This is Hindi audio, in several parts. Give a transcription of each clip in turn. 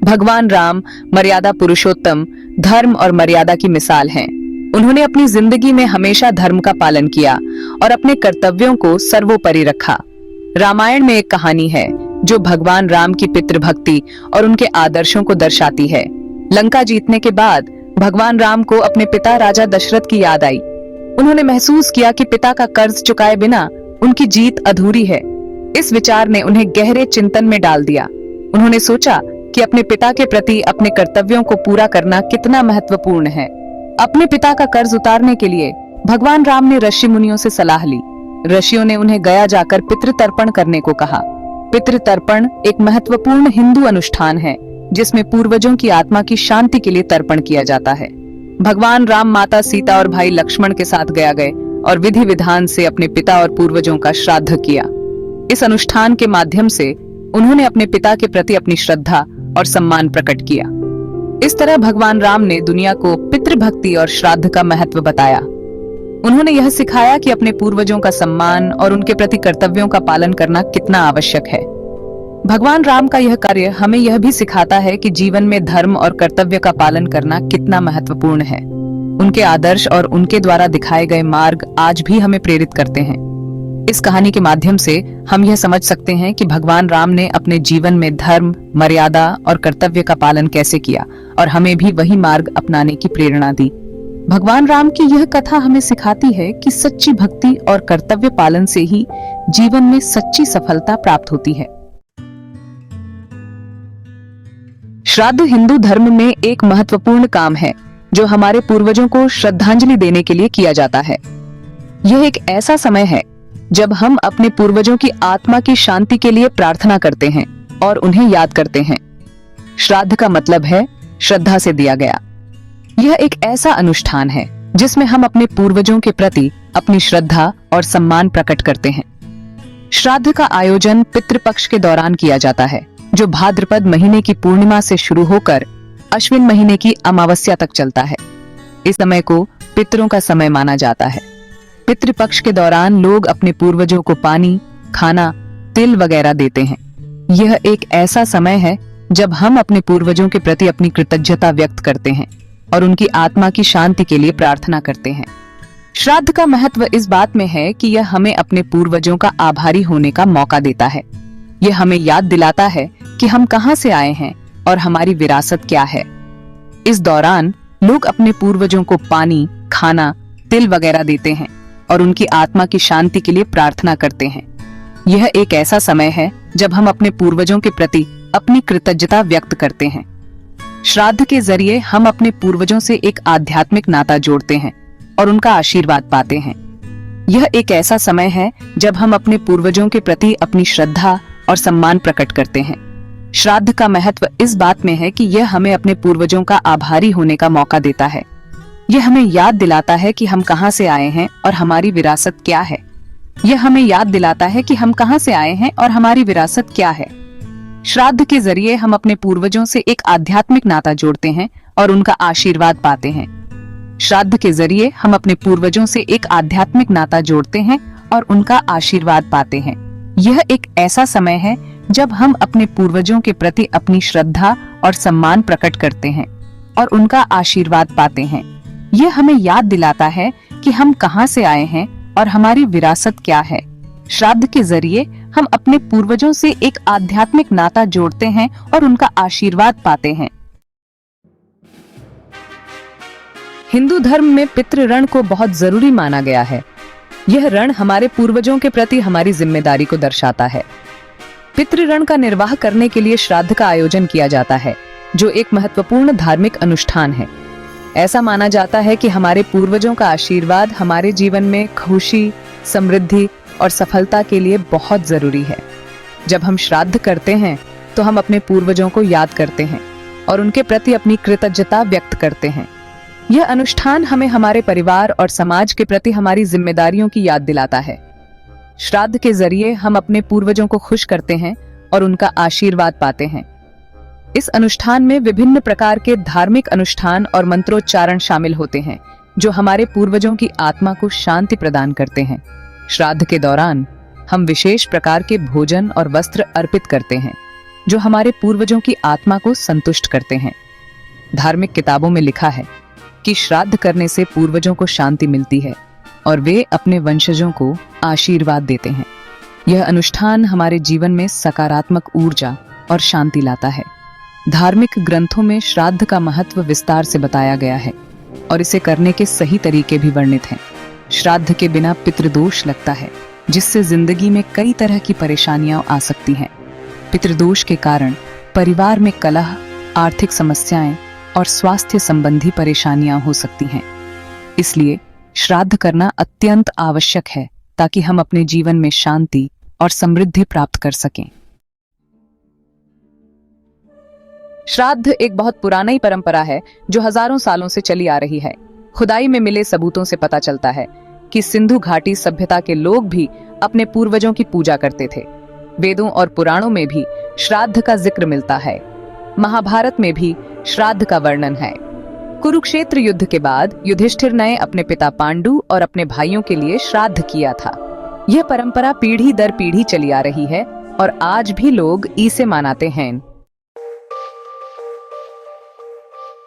भगवान राम मर्यादा पुरुषोत्तम, धर्म और मर्यादा की मिसाल हैं। उन्होंने अपनी जिंदगी में हमेशा धर्म का पालन किया और अपने कर्तव्यों को सर्वोपरि रखा। रामायण में एक कहानी है जो भगवान राम की पितृभक्ति और उनके आदर्शों को दर्शाती है। लंका जीतने के बाद भगवान राम को अपने पिता राजा दशरथ की याद आई। उन्होंने महसूस किया कि पिता का कर्ज चुकाए बिना उनकी जीत अधूरी है। इस विचार ने उन्हें गहरे चिंतन में डाल दिया। उन्होंने सोचा कि अपने पिता के प्रति अपने कर्तव्यों को पूरा करना कितना महत्वपूर्ण है। अपने पिता का कर्ज उतारने के लिए भगवान राम ने ऋषि मुनियों से सलाह ली। ऋषियों ने उन्हें गया जाकर पितृतर्पण करने को कहा। पितृतर्पण एक महत्वपूर्ण हिंदू अनुष्ठान है जिसमें पूर्वजों की आत्मा की शांति के लिए तर्पण किया जाता है। भगवान राम माता सीता और भाई लक्ष्मण के साथ गया गए और विधि विधान से अपने पिता और पूर्वजों का श्राद्ध किया। इस अनुष्ठान के माध्यम से उन्होंने अपने पिता के प्रति अपनी श्रद्धा और सम्मान प्रकट किया। इस तरह भगवान राम ने दुनिया को पितृभक्ति और श्राद्ध का महत्व बताया। उन्होंने यह सिखाया कि अपने पूर्वजों का सम्मान और उनके प्रति कर्तव्यों का पालन करना कितना आवश्यक है। भगवान राम का यह कार्य हमें यह भी सिखाता है कि जीवन में धर्म और कर्तव्य का पालन करना कितना महत्वपूर्ण है। उनके आदर्श और उनके द्वारा दिखाए गए मार्ग आज भी हमें प्रेरित करते हैं। इस कहानी के माध्यम से हम यह समझ सकते हैं कि भगवान राम ने अपने जीवन में धर्म, मर्यादा और कर्तव्य का पालन कैसे किया और हमें भी वही मार्ग अपनाने की प्रेरणा दी। भगवान राम की यह कथा हमें सिखाती है कि सच्ची भक्ति और कर्तव्य पालन से ही जीवन में सच्ची सफलता प्राप्त होती है। श्राद्ध हिंदू धर्म में एक महत्वपूर्ण काम है जो हमारे पूर्वजों को श्रद्धांजलि देने के लिए किया जाता है। यह एक ऐसा समय है जब हम अपने पूर्वजों की आत्मा की शांति के लिए प्रार्थना करते हैं और उन्हें याद करते हैं। श्राद्ध का मतलब है श्रद्धा से दिया गया। यह एक ऐसा अनुष्ठान है जिसमें हम अपने पूर्वजों के प्रति अपनी श्रद्धा और सम्मान प्रकट करते हैं। श्राद्ध का आयोजन पितृपक्ष के दौरान किया जाता है, जो भाद्रपद महीने की पूर्णिमा से शुरू होकर अश्विन महीने की अमावस्या तक चलता है। इस समय को पितरों का समय माना जाता है। पितृपक्ष के दौरान लोग अपने पूर्वजों को पानी, खाना, तिल वगैरह देते हैं। यह एक ऐसा समय है जब हम अपने पूर्वजों के प्रति अपनी कृतज्ञता व्यक्त करते हैं और उनकी आत्मा की शांति के लिए प्रार्थना करते हैं। श्राद्ध का महत्व इस बात में है कि यह हमें अपने पूर्वजों का आभारी होने का मौका देता है। यह हमें याद दिलाता है कि हम कहां से आए हैं और हमारी विरासत क्या है। इस दौरान लोग अपने पूर्वजों को पानी, खाना, तिल वगैरह देते हैं और उनकी आत्मा की शांति के लिए प्रार्थना करते हैं। यह एक ऐसा समय है जब हम अपने पूर्वजों के प्रति अपनी कृतज्ञता व्यक्त करते हैं। श्राद्ध के जरिए हम अपने पूर्वजों से एक आध्यात्मिक नाता जोड़ते हैं और उनका आशीर्वाद पाते हैं। यह एक ऐसा समय है जब हम अपने पूर्वजों के प्रति अपनी श्रद्धा और सम्मान प्रकट करते हैं। श्राद्ध का महत्व इस बात में है कि यह हमें अपने पूर्वजों का आभारी होने का मौका देता है। यह हमें याद दिलाता है कि हम कहां से आए हैं और हमारी विरासत क्या है। यह हमें याद दिलाता है कि हम कहां से आए हैं और हमारी विरासत क्या है। श्राद्ध के जरिए हम अपने पूर्वजों से एक आध्यात्मिक नाता जोड़ते हैं और उनका आशीर्वाद पाते हैं। श्राद्ध के जरिए हम अपने पूर्वजों से एक आध्यात्मिक नाता जोड़ते हैं और उनका आशीर्वाद पाते हैं। यह एक ऐसा समय है जब हम अपने पूर्वजों के प्रति अपनी श्रद्धा और सम्मान प्रकट करते हैं और उनका आशीर्वाद पाते हैं। यह हमें याद दिलाता है कि हम कहां से आए हैं और हमारी विरासत क्या है। श्राद्ध के जरिए हम अपने पूर्वजों से एक आध्यात्मिक नाता जोड़ते हैं और उनका आशीर्वाद पाते हैं। हिंदू धर्म में पितृ ऋण को बहुत जरूरी माना गया है। यह ऋण हमारे पूर्वजों के प्रति हमारी जिम्मेदारी को दर्शाता है। पितृ ऋण का निर्वाह करने के लिए श्राद्ध का आयोजन किया जाता है, जो एक महत्वपूर्ण धार्मिक अनुष्ठान है। ऐसा माना जाता है कि हमारे पूर्वजों का आशीर्वाद हमारे जीवन में खुशी, समृद्धि और सफलता के लिए बहुत जरूरी है। जब हम श्राद्ध करते हैं तो हम अपने पूर्वजों को याद करते हैं और उनके प्रति अपनी कृतज्ञता व्यक्त करते हैं। यह अनुष्ठान हमें हमारे परिवार और समाज के प्रति हमारी जिम्मेदारियों की याद दिलाता है। श्राद्ध के जरिए हम अपने पूर्वजों को खुश करते हैं और उनका आशीर्वाद पाते हैं। इस अनुष्ठान में विभिन्न प्रकार के धार्मिक अनुष्ठान और मंत्रोच्चारण शामिल होते हैं, जो हमारे पूर्वजों की आत्मा को शांति प्रदान करते हैं। श्राद्ध के दौरान हम विशेष प्रकार के भोजन और वस्त्र अर्पित करते हैं। जो हमारे पूर्वजों की आत्मा को संतुष्ट करते हैं। धार्मिक किताबों में लिखा है कि श्राद्ध करने से पूर्वजों को शांति मिलती है और वे अपने वंशजों को आशीर्वाद देते हैं। यह अनुष्ठान हमारे जीवन में सकारात्मक ऊर्जा और शांति लाता है। धार्मिक ग्रंथों में श्राद्ध का महत्व विस्तार से बताया गया है और इसे करने के सही तरीके भी वर्णित हैं। श्राद्ध के बिना पितृदोष लगता है, जिससे जिंदगी में कई तरह की परेशानियां आ सकती हैं। पितृदोष के कारण परिवार में कलह, आर्थिक समस्याएं और स्वास्थ्य संबंधी परेशानियां हो सकती हैं। इसलिए श्राद्ध करना अत्यंत आवश्यक है ताकि हम अपने जीवन में शांति और समृद्धि प्राप्त कर सकें। श्राद्ध एक बहुत पुरानी परंपरा है जो हजारों सालों से चली आ रही है। खुदाई में मिले सबूतों से पता चलता है कि सिंधु घाटी सभ्यता के लोग भी अपने पूर्वजों की पूजा करते थे। वेदों और पुराणों में भी श्राद्ध का जिक्र मिलता है। महाभारत में भी श्राद्ध का वर्णन है। कुरुक्षेत्र युद्ध के बाद युधिष्ठिर ने अपने पिता पांडु और अपने भाइयों के लिए श्राद्ध किया था। यह परंपरा पीढ़ी दर पीढ़ी चली आ रही है और आज भी लोग इसे मनाते हैं।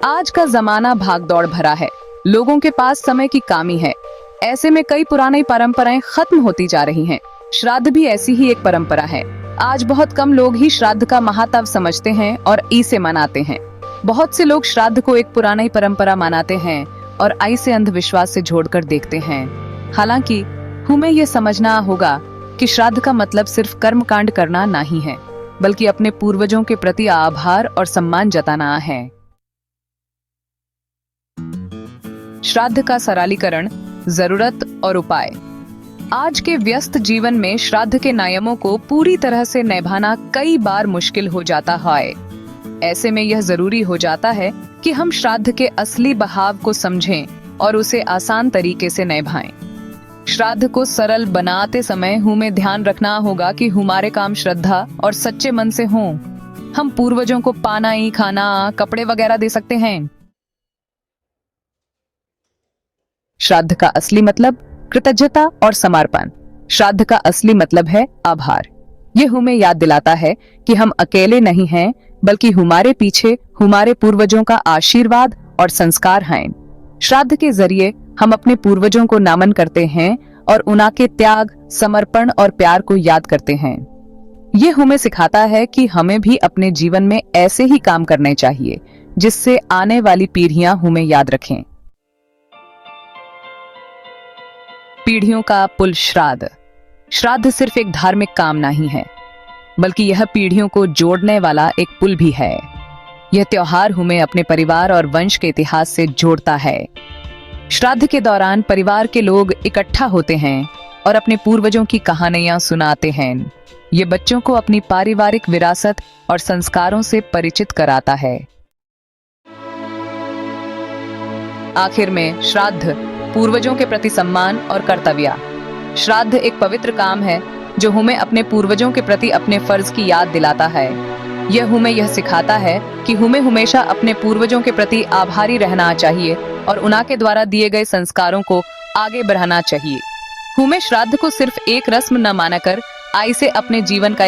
आज का जमाना भागदौड़ भरा है, लोगों के पास समय की कमी है। ऐसे में कई पुरानी परंपराएं खत्म होती जा रही हैं। श्राद्ध भी ऐसी ही एक परंपरा है। आज बहुत कम लोग ही श्राद्ध का महत्व समझते हैं और इसे मनाते हैं। बहुत से लोग श्राद्ध को एक पुरानी परंपरा मानते हैं और इसे अंधविश्वास से जोड़कर देखते हैं। हालांकि हमें यह समझना होगा कि श्राद्ध का मतलब सिर्फ कर्मकांड करना नहीं है, बल्कि अपने पूर्वजों के प्रति आभार और सम्मान जताना है। श्राद्ध का सरलीकरण, जरूरत और उपाय। आज के व्यस्त जीवन में श्राद्ध के नियमों को पूरी तरह से निभाना कई बार मुश्किल हो जाता है। ऐसे में यह जरूरी हो जाता है कि हम श्राद्ध के असली बहाव को समझें और उसे आसान तरीके से निभाएं। श्राद्ध को सरल बनाते समय हमें ध्यान रखना होगा कि हमारे काम श्रद्धा और सच्चे मन से हों। हम पूर्वजों को पानी, खाना, कपड़े वगैरह दे सकते हैं। श्राद्ध का असली मतलब कृतज्ञता और समर्पण। श्राद्ध का असली मतलब है आभार। यह हमें याद दिलाता है कि हम अकेले नहीं हैं, बल्कि हमारे पीछे हमारे पूर्वजों का आशीर्वाद और संस्कार हैं। श्राद्ध के जरिए हम अपने पूर्वजों को नमन करते हैं और उनके त्याग, समर्पण और प्यार को याद करते हैं। यह हमें सिखाता है कि हमें भी अपने जीवन में ऐसे ही काम करने चाहिए जिससे आने वाली पीढ़ियां हमें याद रखें। पीढ़ियों का पुल श्राद्ध। श्राद्ध सिर्फ एक धार्मिक काम नहीं है, बल्कि यह पीढ़ियों को जोड़ने वाला एक पुल भी है। यह त्योहार हमें अपने परिवार और वंश के इतिहास से जोड़ता है। श्राद्ध के दौरान परिवार के लोग इकट्ठा होते हैं और अपने पूर्वजों की कहानियां सुनाते हैं। ये बच्चों को अपनी पारिवारिक विरासत और संस्कारों से परिचित कराता है। आखिर में श्राद्ध पूर्वजों के प्रति सम्मान और कर्तव्य। श्राद्ध एक पवित्र काम है जो हमें अपने पूर्वजों के प्रति अपने फर्ज की याद दिलाता है। यह हमें यह सिखाता है कि हमें हमेशा अपने पूर्वजों के प्रति आभारी रहना चाहिए और उनके द्वारा दिए गए संस्कारों को आगे बढ़ाना चाहिए। हमें श्राद्ध को सिर्फ एक रस्म न मानकर इसे अपने जीवन का